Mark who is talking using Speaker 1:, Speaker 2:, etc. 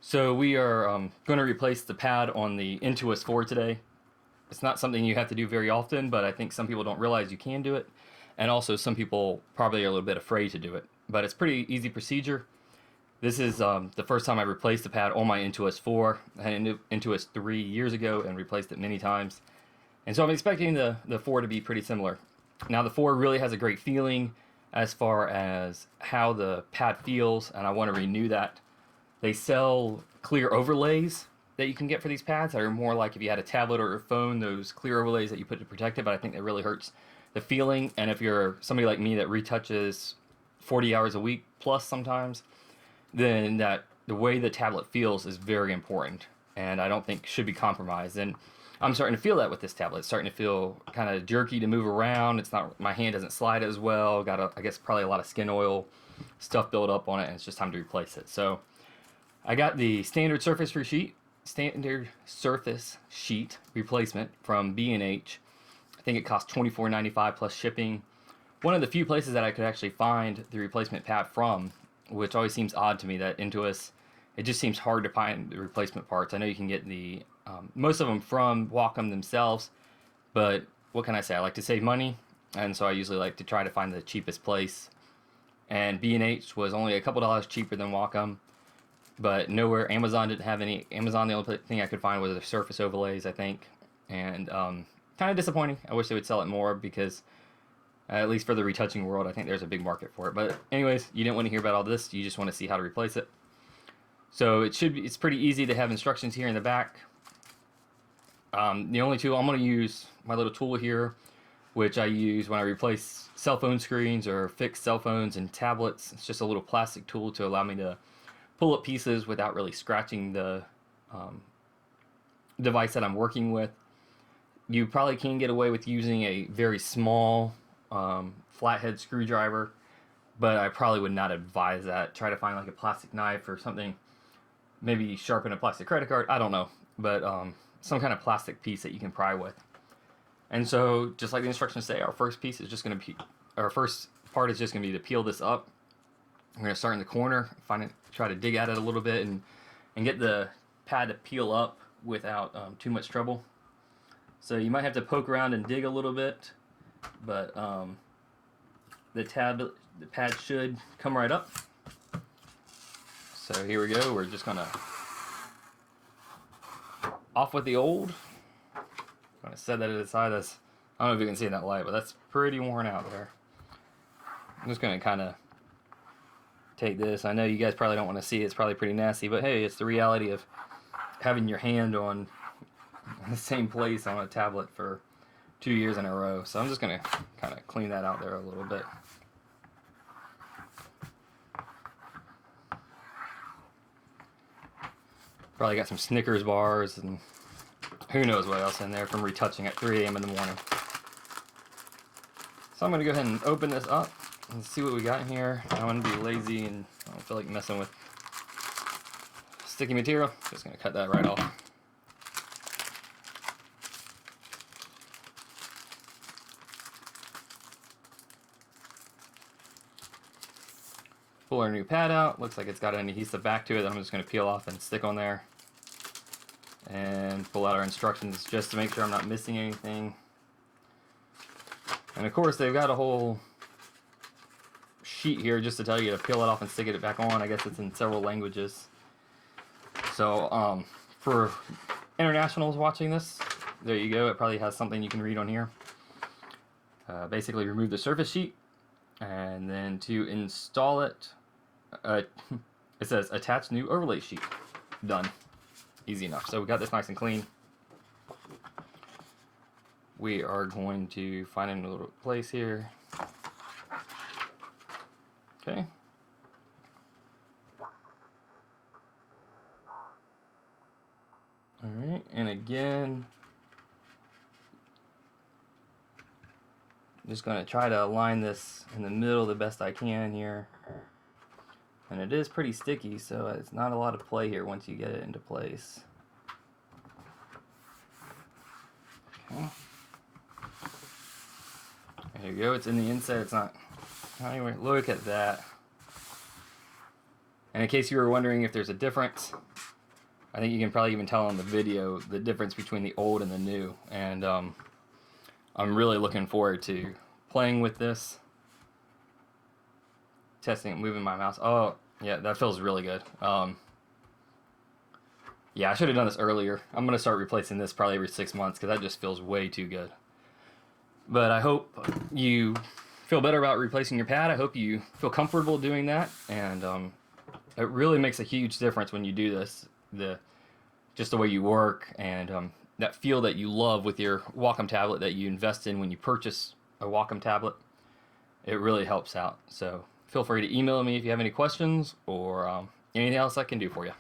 Speaker 1: So we are going to replace the pad on the Intous 4 today. It's not something you have to do very often, but I think some people don't realize you can do it. And also some people probably are a little bit afraid to do it. But it's pretty easy procedure. This is the first time I replaced the pad on my Intous 4. I had an Intous 3 years ago and replaced it many times. And so I'm expecting the 4 to be pretty similar. Now the 4 really has a great feeling as far as how the pad feels, and I want to renew that. They sell clear overlays that you can get for these pads that are more like if you had a tablet or a phone, those clear overlays that you put to protect it, but I think that really hurts the feeling. And if you're somebody like me that retouches 40 hours a week plus sometimes, then that the way the tablet feels is very important, and I don't think should be compromised. And I'm starting to feel that with this tablet. It's starting to feel kind of jerky to move around. It's not, my hand doesn't slide as well. I guess probably a lot of skin oil stuff built up on it, and it's just time to replace it. So I got the standard surface sheet replacement from B&H. I think it cost $24.95 plus shipping. One of the few places that I could actually find the replacement pad from, which always seems odd to me that Intous, it just seems hard to find the replacement parts. I know you can get the most of them from Wacom themselves, but what can I say? I like to save money, and so I usually like to try to find the cheapest place. And B&H was only a couple dollars cheaper than Wacom, but nowhere. Amazon didn't have any. Amazon, the only thing I could find was the surface overlays, I think, and kind of disappointing. I wish they would sell it more because, at least for the retouching world, I think there's a big market for it. But anyways, you didn't want to hear about all this. You just want to see how to replace it. So it's pretty easy. They have instructions here in the back. The only tool I'm going to use, my little tool here, which I use when I replace cell phone screens or fix cell phones and tablets. It's just a little plastic tool to allow me to pull up pieces without really scratching the device that I'm working with. You probably can get away with using a very small flathead screwdriver, but I probably would not advise that. Try to find like a plastic knife or something, maybe sharpen a plastic credit card, I don't know, but some kind of plastic piece that you can pry with. And so, just like the instructions say, our first part is just going to be to peel this up. I'm going to start in the corner, try to dig at it a little bit, and get the pad to peel up without too much trouble. So you might have to poke around and dig a little bit, but the pad should come right up. So here we go. We're just going to off with the old. I'm going to set that aside. I don't know if you can see in that light, but that's pretty worn out there. I'm just going to kind of take this. I know you guys probably don't want to see it. It's probably pretty nasty, but hey, it's the reality of having your hand on the same place on a tablet for 2 years in a row. So I'm just going to kind of clean that out there a little bit. Probably got some Snickers bars and who knows what else in there from retouching at 3 a.m. in the morning. So I'm going to go ahead and open this up and see what we got in here. I want to be lazy and I don't feel like messing with sticky material. Just going to cut that right off. Pull our new pad out. Looks like it's got an adhesive back to it that I'm just going to peel off and stick on there. And pull out our instructions just to make sure I'm not missing anything. And of course they've got a whole sheet here just to tell you to peel it off and stick it back on. I guess it's in several languages. So for internationals watching this, there you go. It probably has something you can read on here. Basically remove the surface sheet, and then to install it, it says attach new overlay sheet. Done. Easy enough. So we got this nice and clean. We are going to find a little place here. Okay. Alright, and again, I'm just going to try to align this in the middle the best I can here. And it is pretty sticky, so it's not a lot of play here once you get it into place. Okay. There you go, it's in the inside, it's not anywhere. Look at that. And in case you were wondering if there's a difference, I think you can probably even tell on the video the difference between the old and the new. And I'm really looking forward to playing with this. Testing it, moving my mouse. Oh, yeah, that feels really good. Yeah, I should have done this earlier. I'm going to start replacing this probably every 6 months because that just feels way too good. But I hope you feel better about replacing your pad. I hope you feel comfortable doing that. And it really makes a huge difference when you do this. Just the way you work and that feel that you love with your Wacom tablet that you invest in when you purchase a Wacom tablet. It really helps out. So feel free to email me if you have any questions or anything else I can do for you.